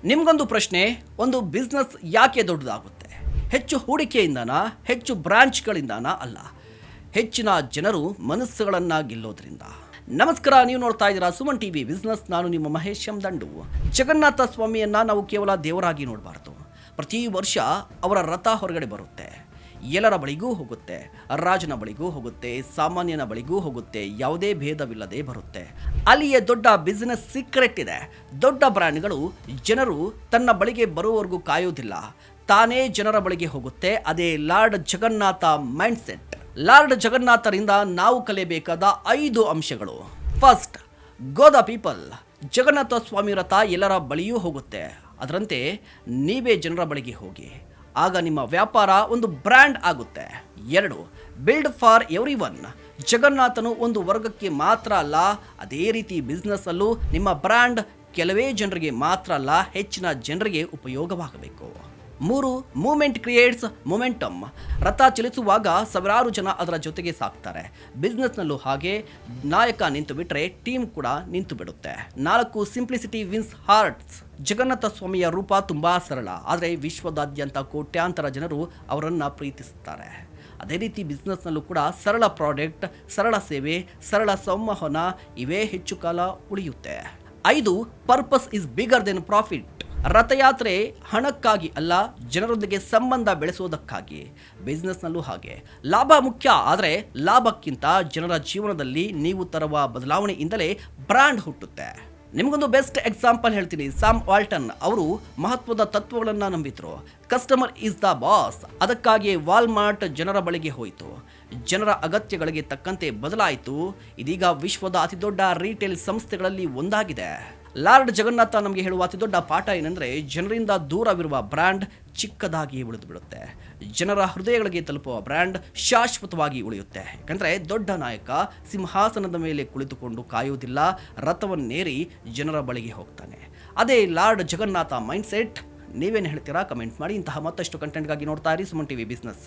ನಿಮಗೊಂದು ಪ್ರಶ್ನೆ, ಒಂದು ಬಿಸ್ನೆಸ್ ಯಾಕೆ ದೊಡ್ಡದಾಗುತ್ತೆ? ಹೆಚ್ಚು ಹೂಡಿಕೆಯಿಂದನಾ, ಹೆಚ್ಚು ಬ್ರಾಂಚ್ಗಳಿಂದನಾ? ಅಲ್ಲ, ಹೆಚ್ಚಿನ ಜನರು ಮನಸ್ಸುಗಳನ್ನು ಗೆಲ್ಲೋದ್ರಿಂದ. ನಮಸ್ಕಾರ, ನೀವು ನೋಡ್ತಾ ಇದ್ದೀರಾ ಸುಮನ್ ಟಿವಿ ಬಿಸ್ನೆಸ್. ನಾನು ನಿಮ್ಮ ಮಹೇಶ್ ಎಂ ದಂಡು. ಜಗನ್ನಾಥ ಸ್ವಾಮಿಯನ್ನ ನಾವು ಕೇವಲ ದೇವರಾಗಿ ನೋಡಬಾರ್ದು. ಪ್ರತಿ ವರ್ಷ ಅವರ ರಥ ಹೊರಗಡೆ ಬರುತ್ತೆ, ಎಲ್ಲರ ಬಳಿಗೂ ಹೋಗುತ್ತೆ, ರಾಜನ ಬಳಿಗೂ ಹೋಗುತ್ತೆ, ಸಾಮಾನ್ಯನ ಬಳಿಗೂ ಹೋಗುತ್ತೆ, ಯಾವುದೇ ಭೇದವಿಲ್ಲದೆ ಬರುತ್ತೆ. ಅಲ್ಲಿಯೇ ದೊಡ್ಡ ಬಿಸ್ನೆಸ್ ಸೀಕ್ರೆಟ್ ಇದೆ. ದೊಡ್ಡ ಬ್ರ್ಯಾಂಡ್ಗಳು ಜನರು ತನ್ನ ಬಳಿಗೆ ಬರುವವರೆಗೂ ಕಾಯೋದಿಲ್ಲ, ತಾನೇ ಜನರ ಬಳಿಗೆ ಹೋಗುತ್ತೆ. ಅದೇ ಲಾರ್ಡ್ ಜಗನ್ನಾಥ ಮೈಂಡ್ಸೆಟ್. ಲಾರ್ಡ್ ಜಗನ್ನಾಥರಿಂದ ನಾವು ಕಲಿಯಬೇಕಾದ 5 ಅಂಶಗಳು. First, go the people. Jagannatha Swami ರಥ ಎಲ್ಲರ ಬಳಿಯೂ ಹೋಗುತ್ತೆ, ಅದರಂತೆ ನೀವೇ ಜನರ ಬಳಿಗೆ ಹೋಗಿ, ಆಗ ನಿಮ್ಮ ವ್ಯಾಪಾರ ಒಂದು ಬ್ರ್ಯಾಂಡ್ ಆಗುತ್ತೆ. 2, ಬಿಲ್ಡ್ ಫಾರ್ ಎವ್ರಿ ಒನ್. ಜಗನ್ನಾಥನು ಒಂದು ವರ್ಗಕ್ಕೆ ಮಾತ್ರ ಅಲ್ಲ, ಅದೇ ರೀತಿ ಬಿಸ್ನೆಸ್ ಅಲ್ಲೂ ನಿಮ್ಮ ಬ್ರ್ಯಾಂಡ್ ಕೆಲವೇ ಜನರಿಗೆ ಮಾತ್ರ ಅಲ್ಲ, ಹೆಚ್ಚಿನ ಜನರಿಗೆ ಉಪಯೋಗವಾಗಬೇಕು. 3, ಮೂವ್ಮೆಂಟ್ ಕ್ರಿಯೇಟ್ಸ್ ಮೊಮೆಂಟಮ್. ರಥ ಚಲಿಸುವಾಗ ಸಾವಿರಾರು ಜನ ಅದರ ಜೊತೆಗೆ ಸಾಕ್ತಾರೆ. ಬಿಸ್ನೆಸ್ನಲ್ಲೂ ಹಾಗೆ, ನಾಯಕ ನಿಂತು ಬಿಟ್ಟರೆ ಟೀಮ್ ಕೂಡ ನಿಂತು ಬಿಡುತ್ತೆ. 4, ಸಿಂಪ್ಲಿಸಿಟಿ ವಿನ್ಸ್ ಹಾರ್ಟ್ಸ್. ಜಗನ್ನಾಥ ಸ್ವಾಮಿಯ ರೂಪ ತುಂಬಾ ಸರಳ, ಆದರೆ ವಿಶ್ವದಾದ್ಯಂತ ಕೋಟ್ಯಾಂತರ ಜನರು ಅವರನ್ನು ಪ್ರೀತಿಸುತ್ತಾರೆ. ಅದೇ ರೀತಿ ಬಿಸ್ನೆಸ್ನಲ್ಲೂ ಕೂಡ ಸರಳ ಪ್ರಾಡಕ್ಟ್, ಸರಳ ಸೇವೆ, ಸರಳ ಸಂವಹನ ಇವೇ ಹೆಚ್ಚು ಕಾಲ ಉಳಿಯುತ್ತೆ. 5, purpose is bigger then profit. ರಥಯಾತ್ರೆ ಹಣಕ್ಕಾಗಿ ಅಲ್ಲ, ಜನರೊಂದಿಗೆ ಸಂಬಂಧ ಬೆಳೆಸೋದಕ್ಕಾಗಿ. ಬಿಸ್ನೆಸ್ನಲ್ಲೂ ಹಾಗೆ, ಲಾಭ ಮುಖ್ಯ, ಆದರೆ ಲಾಭಕ್ಕಿಂತ ಜನರ ಜೀವನದಲ್ಲಿ ನೀವು ತರುವ ಬದಲಾವಣೆಯಿಂದಲೇ ಬ್ರ್ಯಾಂಡ್ ಹುಟ್ಟುತ್ತೆ. ನಿಮಗೊಂದು ಬೆಸ್ಟ್ ಎಕ್ಸಾಂಪಲ್ ಹೇಳ್ತೀನಿ. ಸ್ಯಾಮ್ ವಾಲ್ಟನ್ ಅವರು ಮಹತ್ವದ ತತ್ವಗಳನ್ನು ನಂಬಿದ್ರು. Customer is the boss. ಅದಕ್ಕಾಗಿಯೇ ವಾಲ್ಮಾರ್ಟ್ ಜನರ ಬಳಿಗೆ ಹೋಯಿತು, ಜನರ ಅಗತ್ಯಗಳಿಗೆ ತಕ್ಕಂತೆ ಬದಲಾಯಿತು. ಇದೀಗ ವಿಶ್ವದ ಅತಿದೊಡ್ಡ ರೀಟೇಲ್ ಸಂಸ್ಥೆಗಳಲ್ಲಿ ಒಂದಾಗಿದೆ. ಲಾರ್ಡ್ ಜಗನ್ನಾಥ ನಮಗೆ ಹೇಳುವ ಅತಿ ದೊಡ್ಡ ಪಾಠ ಏನೆಂದರೆ, ಜನರಿಂದ ದೂರವಿರುವ ಬ್ರ್ಯಾಂಡ್ ಚಿಕ್ಕದಾಗಿ ಉಳಿದು ಬಿಡುತ್ತೆ, ಜನರ ಹೃದಯಗಳಿಗೆ ತಲುಪುವ ಬ್ರ್ಯಾಂಡ್ ಶಾಶ್ವತವಾಗಿ ಉಳಿಯುತ್ತೆ. ಯಾಕಂದರೆ ದೊಡ್ಡ ನಾಯಕ ಸಿಂಹಾಸನದ ಮೇಲೆ ಕುಳಿತುಕೊಂಡು ಕಾಯುವುದಿಲ್ಲ, ರಥವನ್ನೇರಿ ಜನರ ಬಳಿಗೆ ಹೋಗ್ತಾನೆ. ಅದೇ ಲಾರ್ಡ್ ಜಗನ್ನಾಥ ಮೈಂಡ್ಸೆಟ್. ನೀವೇನು ಹೇಳ್ತೀರಾ? ಕಮೆಂಟ್ ಮಾಡಿ. ಇಂತಹ ಮತ್ತಷ್ಟು ಕಂಟೆಂಟ್ಗಾಗಿ ನೋಡ್ತಾ ಇರಿ ಸುಮನ್ ಟಿವಿ ಬಿಸ್ನೆಸ್.